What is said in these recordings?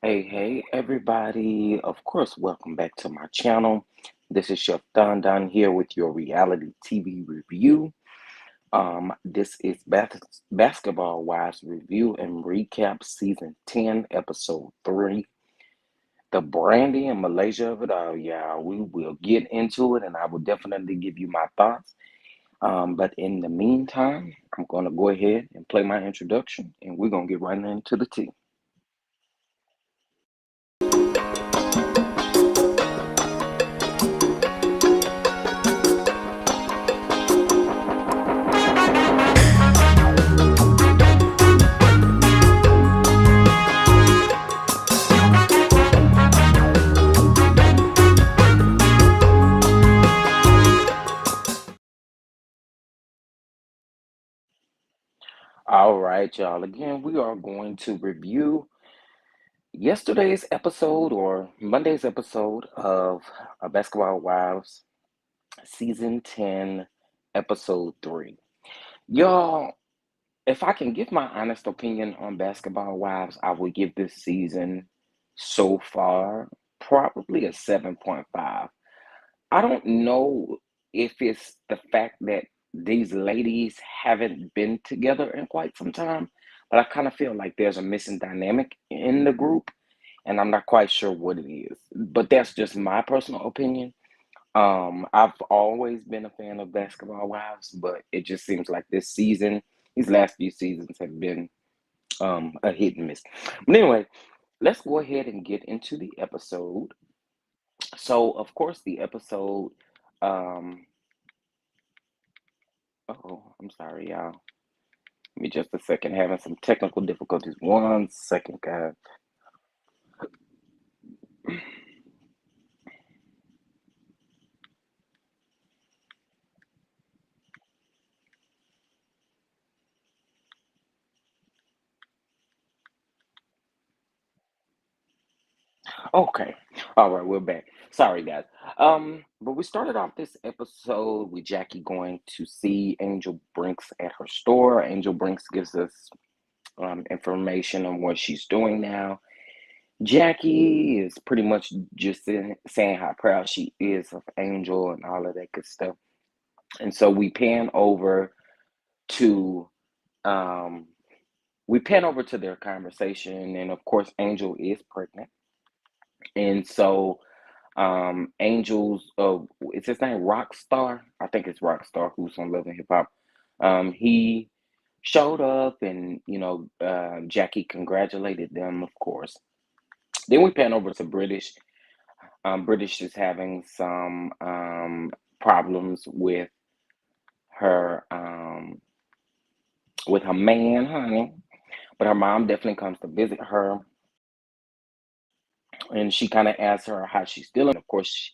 Hey, everybody. Of course, welcome back to my channel. This is Chef Don here with your reality TV review. This is Basketball Wives review and recap season 10, episode 3. The Brandy and Malaysia of it all, yeah. We will get into it and I will definitely give you my thoughts. But in the meantime, I'm going to go ahead and play my introduction and we're going to get right into the tea. All right, y'all. Again, we are going to review yesterday's episode or Monday's episode of Basketball Wives season 10, episode 3. Y'all, if I can give my honest opinion on Basketball Wives, I would give this season so far probably a 7.5. I don't know if it's the fact that these ladies haven't been together in quite some time, but I kind of feel like there's a missing dynamic in the group, and I'm not quite sure what it is. But that's just my personal opinion. I've always been a fan of Basketball Wives, but it just seems like this season, these last few seasons have been a hit and miss. But anyway, let's go ahead and get into the episode. So, of course, the episode. Um, oh, I'm sorry, y'all. Give me just a second. Having some technical difficulties. One second, guys. Okay. All right, we're back. Sorry, guys. But we started off this episode with Jackie going to see Angel Brinks at her store. Angel Brinks gives us information on what she's doing now. Jackie is pretty much just saying how proud she is of Angel and all of that good stuff. And so to um, we pan over to their conversation, and of course, Angel is pregnant, and so Angel's is his name Rockstar? I think it's Rockstar who's on Love and Hip Hop. He showed up, and Jackie congratulated them, of course. Then we pan over to British. British is having some problems her um, with her man, honey. But her mom definitely comes to visit her, and she kind of asks her how she's feeling. Of course,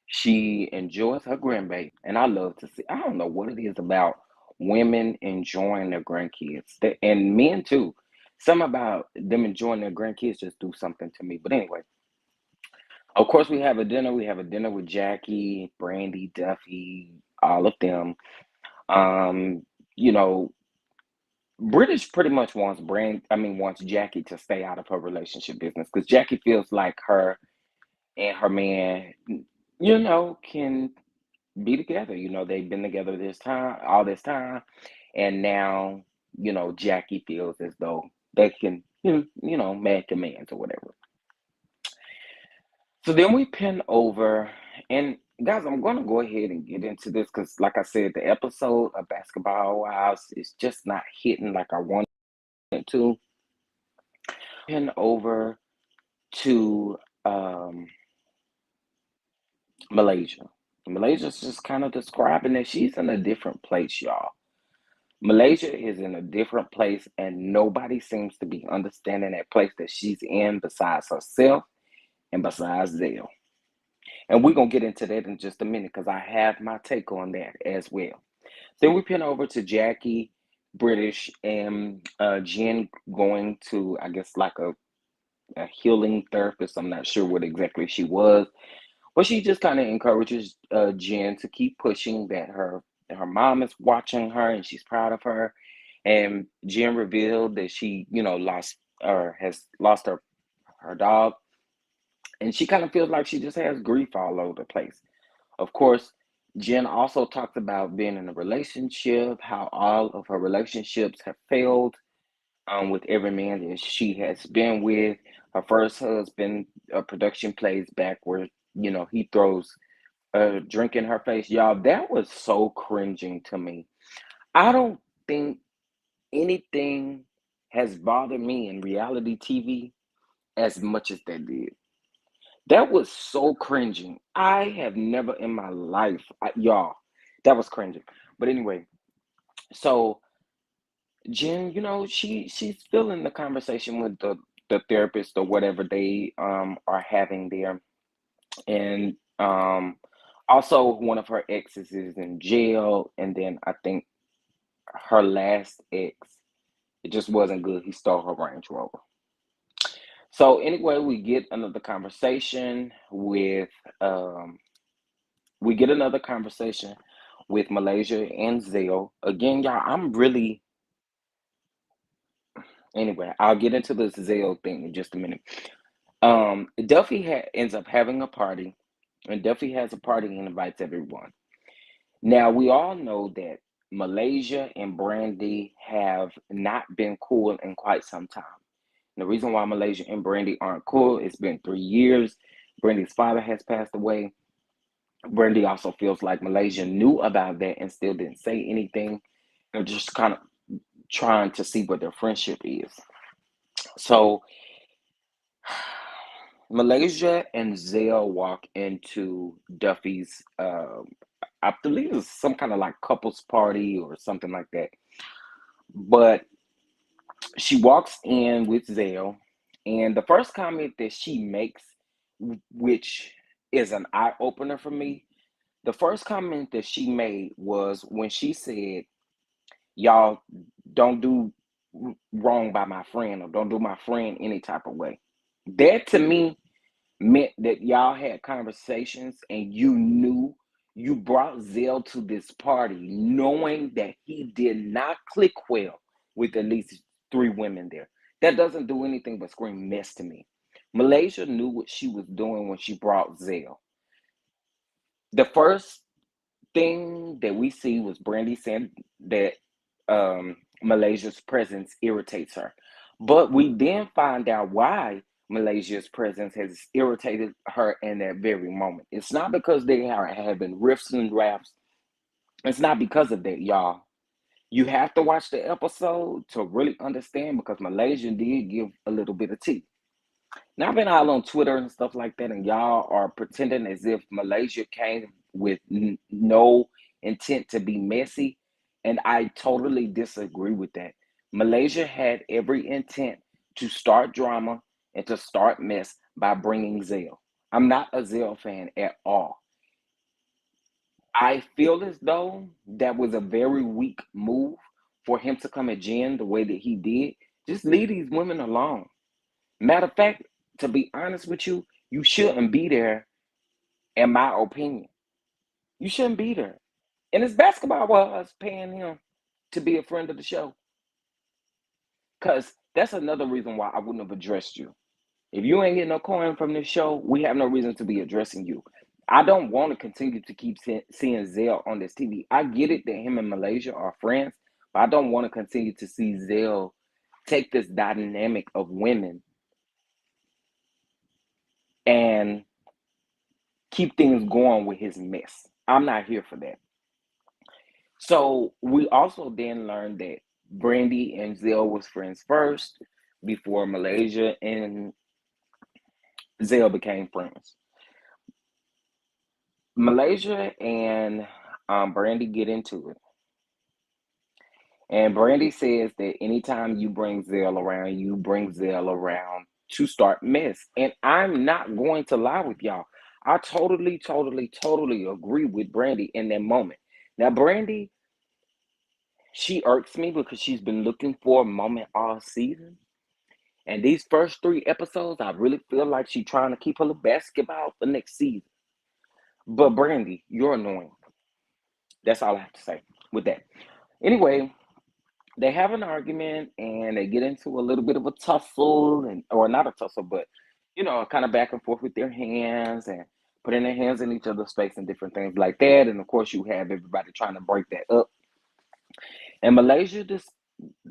she enjoys her grandbaby, and I love to see. I don't know what it is about women enjoying their grandkids, and men too. Some about them enjoying their grandkids just do something to me. But anyway, of course, we have a dinner. We have a dinner with Jackie, Brandy, Duffy, all of them. Um, you know, British pretty much wants Jackie to stay out of her relationship business because Jackie feels like her and her man, can be together. They've been together all this time, and now, Jackie feels as though they can, man to man or whatever. So then we pin over, and guys, I'm gonna go ahead and get into this because, like I said, the episode of Basketball Wives is just not hitting like I wanted it to. Pin over to Malaysia. Malaysia's just kind of describing that she's in a different place, y'all. Malaysia is in a different place, and nobody seems to be understanding that place that she's in besides herself and besides them. And we're going to get into that in just a minute because I have my take on that as well. Then we pin over to Jackie, British, and Jen going to, I guess, like a healing therapist. I'm not sure what exactly she was. But she just kind of encourages Jen to keep pushing that her mom is watching her and she's proud of her. And Jen revealed that she, lost or has lost her dog, and she kind of feels like she just has grief all over the place. Of course, Jen also talks about being in a relationship, how all of her relationships have failed with every man that she has been with. Her first husband, production plays back where, he throws a drink in her face. Y'all, that was so cringing to me. I don't think anything has bothered me in reality TV as much as that did. That was so cringing. I have never in my life, y'all, that was cringing. But anyway, so Jen, she's feeling the conversation with the therapist or whatever they are having there, and also one of her exes is in jail, and then I think her last ex, it just wasn't good. He stole her Range Rover. So anyway, um, we get another conversation with Malaysia and Zell. Again, y'all, anyway, I'll get into this Zell thing in just a minute. Duffy ends up having a party, and Duffy has a party and invites everyone. Now, we all know that Malaysia and Brandy have not been cool in quite some time. The reason why Malaysia and Brandy aren't cool, it's been 3 years. Brandy's father has passed away. Brandy also feels like Malaysia knew about that and still didn't say anything. They're just kind of trying to see what their friendship is. So Malaysia and Zell walk into Duffy's, I believe it's some kind of like couples party or something like that. But she walks in with Zell, and the first comment that she makes, which is an eye opener for me, the first comment that she made was when she said, "Y'all don't do wrong by my friend, or don't do my friend any type of way." That to me meant that y'all had conversations and you knew you brought Zell to this party knowing that he did not click well with at least three women there. That doesn't do anything but scream mess to me. Malaysia knew what she was doing when she brought Zell. The first thing that we see was Brandy saying that Malaysia's presence irritates her. But we then find out why Malaysia's presence has irritated her in that very moment. It's not because they are having riffs and raps. It's not because of that, y'all. You have to watch the episode to really understand because Malaysia did give a little bit of tea. Now, I've been all on Twitter and stuff like that, and y'all are pretending as if Malaysia came with no intent to be messy. And I totally disagree with that. Malaysia had every intent to start drama and to start mess by bringing Zell. I'm not a Zell fan at all. I feel as though that was a very weak move for him to come at Jen the way that he did. Just leave these women alone. Matter of fact, to be honest with you, you shouldn't be there, in my opinion. You shouldn't be there. And it's basketball was paying him to be a friend of the show. Because that's another reason why I wouldn't have addressed you. If you ain't getting no coin from this show, we have no reason to be addressing you. I don't want to continue to keep seeing Zell on this TV. I get it that him and Malaysia are friends, but I don't want to continue to see Zell take this dynamic of women and keep things going with his mess. I'm not here for that. So we also then learned that Brandy and Zell was friends first before Malaysia and Zell became friends. Malaysia and Brandy get into it. And Brandy says that anytime you bring Zell around, you bring Zell around to start mess. And I'm not going to lie with y'all. I totally, totally, totally agree with Brandy in that moment. Now, Brandy, she irks me because she's been looking for a moment all season. And these first three episodes, I really feel like she's trying to keep her basketball for next season. But Brandy, you're annoying. That's all I have to say with that. Anyway, they have an argument and they get into a little bit of a tussle, and or not a tussle, but kind of back and forth with their hands and putting their hands in each other's face and different things like that. And of course, you have everybody trying to break that up. And Malaysia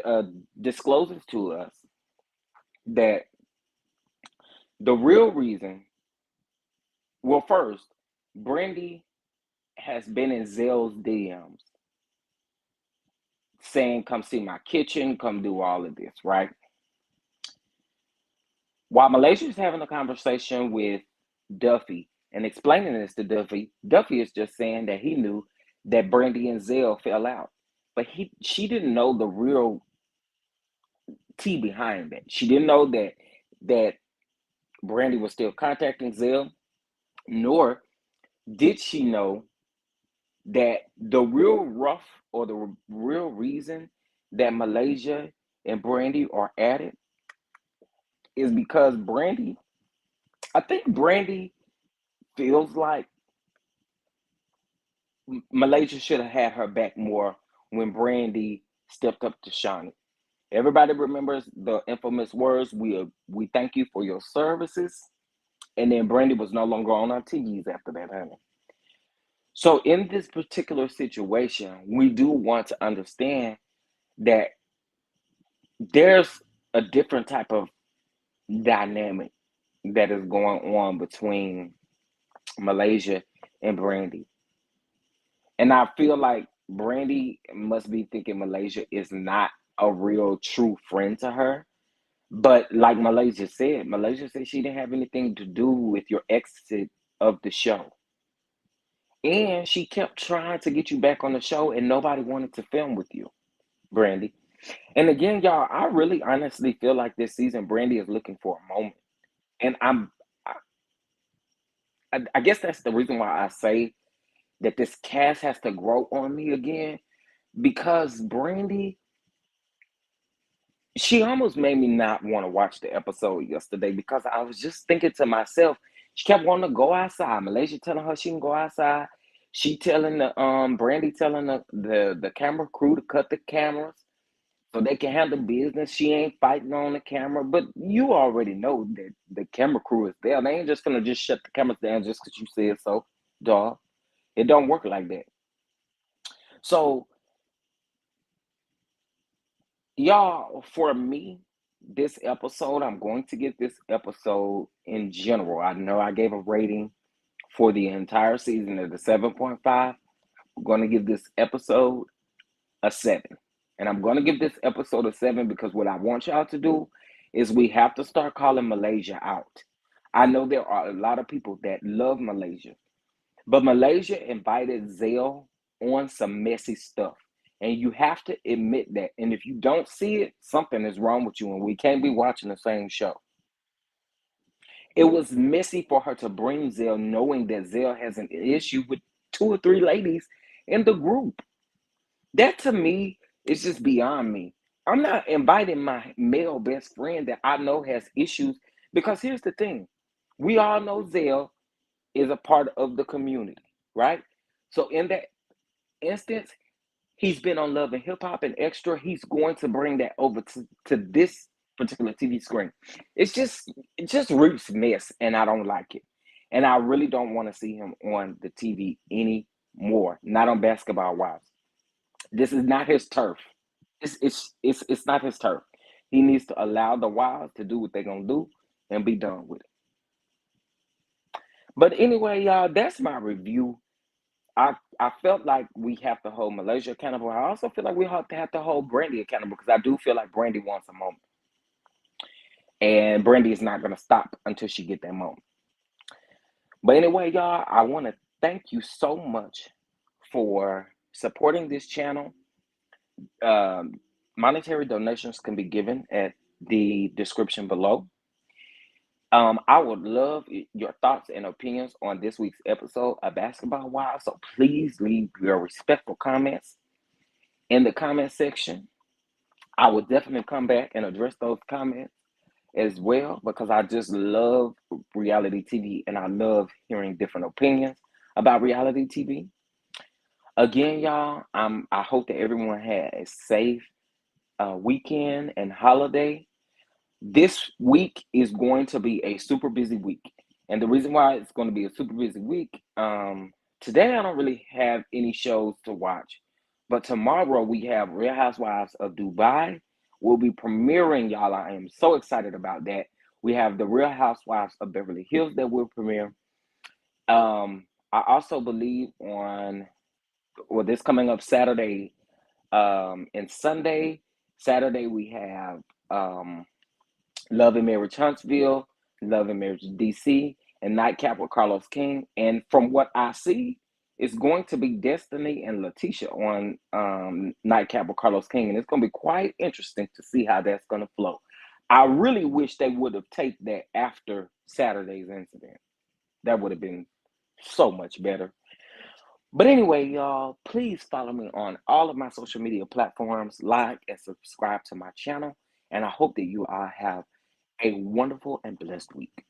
uh, discloses to us that the real reason, well, first, Brandy has been in Zell's DMs saying, come see my kitchen, come do all of this, right? While Malaysia is having a conversation with Duffy and explaining this to Duffy, Duffy is just saying that he knew that Brandy and Zell fell out. But she didn't know the real tea behind that. She didn't know that Brandy was still contacting Zell, nor did she know that the real rough or the real reason that Malaysia and Brandy are at it is because I think Brandy feels like Malaysia should have had her back more when Brandy stepped up to Shawnee. Everybody remembers the infamous words, we thank you for your services. And then Brandy was no longer on our TVs after that, honey. So in this particular situation, we do want to understand that there's a different type of dynamic that is going on between Malaysia and Brandy. And I feel like Brandy must be thinking Malaysia is not a real true friend to her. But like Malaysia said she didn't have anything to do with your exit of the show. And she kept trying to get you back on the show, and nobody wanted to film with you, Brandy. And again, y'all, I really honestly feel like this season, Brandy is looking for a moment. And I guess that's the reason why I say that this cast has to grow on me again, because Brandy, she almost made me not want to watch the episode yesterday because I was just thinking to myself, she kept wanting to go outside. Malaysia telling her she can go outside. She telling the Brandy telling the camera crew to cut the cameras so they can handle business. She ain't fighting on the camera, but you already know that the camera crew is there. They ain't just gonna just shut the cameras down just because you said so, dog. It don't work like that. So, y'all, for me, this episode, I'm going to give this episode in general. I know I gave a rating for the entire season of the 7.5. I'm going to give this episode a 7. And I'm going to give this episode a 7 because what I want y'all to do is we have to start calling Malaysia out. I know there are a lot of people that love Malaysia, but Malaysia invited Zell on some messy stuff. And you have to admit that. And if you don't see it, something is wrong with you, and we can't be watching the same show. It was messy for her to bring Zell knowing that Zell has an issue with 2 or 3 ladies in the group. That to me is just beyond me. I'm not inviting my male best friend that I know has issues because here's the thing. We all know Zell is a part of the community, right? So in that instance, he's been on Love and Hip Hop and Extra. He's going to bring that over to this particular TV screen. It just reeks mess, and I don't like it. And I really don't want to see him on the TV anymore. Not on Basketball Wives. This is not his turf. It's not his turf. He needs to allow the Wives to do what they're gonna do and be done with it. But anyway, y'all, that's my review. I felt like we have to hold Malaysia accountable. I also feel like we have to hold Brandy accountable because I do feel like Brandy wants a moment, and Brandy is not gonna stop until she get that moment. But anyway, y'all, I want to thank you so much for supporting this channel. Monetary donations can be given at the description below. I would love your thoughts and opinions on this week's episode of Basketball Wives. So please leave your respectful comments in the comment section. I will definitely come back and address those comments as well because I just love reality TV and I love hearing different opinions about reality TV. Again, y'all, I hope that everyone had a safe weekend and holiday. This week is going to be a super busy week. And the reason why it's going to be a super busy week, today I don't really have any shows to watch. But tomorrow we have Real Housewives of Dubai. We'll be premiering, y'all. I am so excited about that. We have the Real Housewives of Beverly Hills that will premiere. I also believe on, well, this coming up Saturday and Sunday. Saturday we have Love and Marriage Huntsville, Love and Marriage DC, and Nightcap with Carlos King. And from what I see, it's going to be Destiny and Letitia on Nightcap with Carlos King, and it's going to be quite interesting to see how that's going to flow. I really wish they would have taken that after Saturday's incident. That would have been so much better. But anyway, y'all, please follow me on all of my social media platforms, like and subscribe to my channel, and I hope that you all have a wonderful and blessed week.